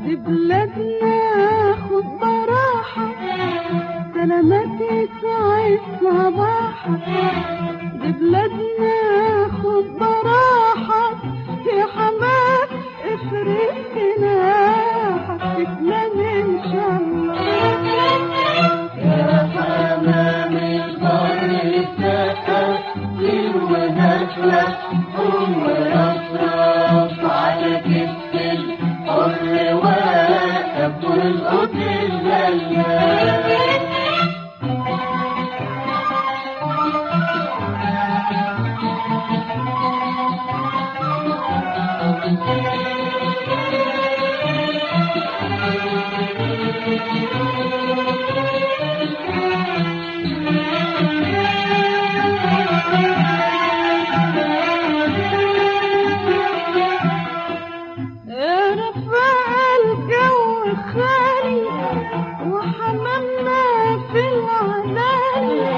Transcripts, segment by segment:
دي بلادنا خد براحة، سلامتي تعيش صباحة. دي بلادنا خد براحة، يا حمام افرق جناحك تسلم ان شاء الله. يا حمام البر سقف ونفلك هو يصرف على كتف الحر واقف والقط الغلاب. وحمامنا في العلالي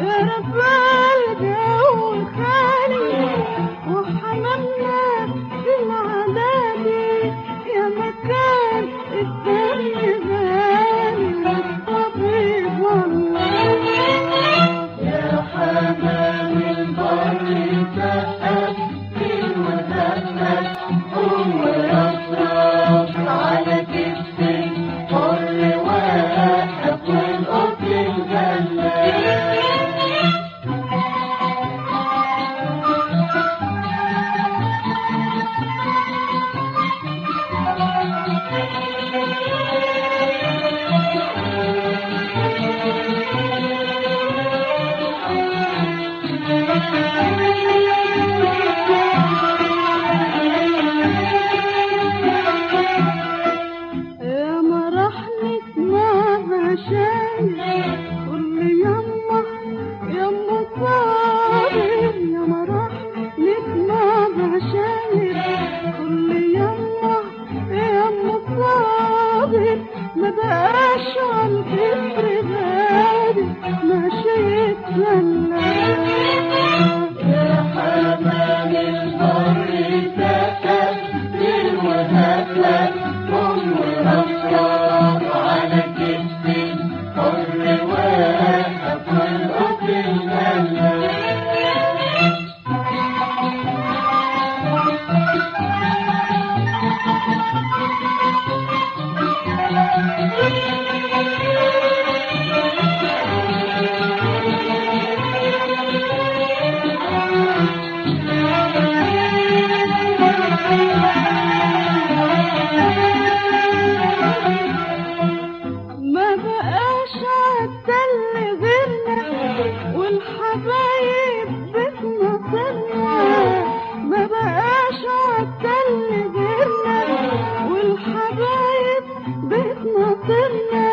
يا رفع الجو الخالي، وحمامنا في العلالي يا مكان الدم غالي الطبيب والله. يا حمام البر سقف ونفلك هو يصرف على كتف الحر واقف والقط الغلاب. كل يما يما صابر يا مرح نسمع بعشاير، كل يما يما صابر ما بقاش عالكفر غالي ماشي يتسلى. يا حمام البر سقف ونفلك هو يصرف على كتف الحر واقف والقط الغلاب. ما بقاش عالتل غيرنا والحبايب بيتنا صرنا، ما بقاش عالتل غيرنا والحبايب بيتنا صرنا،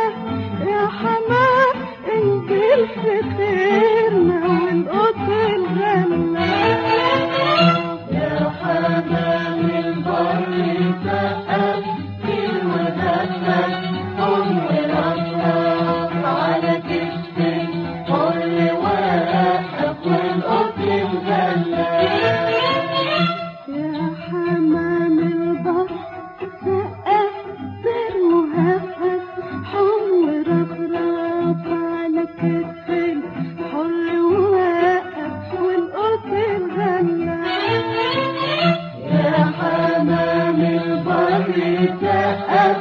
يا حمام انزل في خيرنا والقط الغلاب. يا حمام البر سقف ونفلك هو يصرف على كتف الحر واقف والقط الغلاب. يا حمام البر سقف مهفف حمر رفرف على كتف الحر واقف والقط الغلاب. يا حمام البر سقف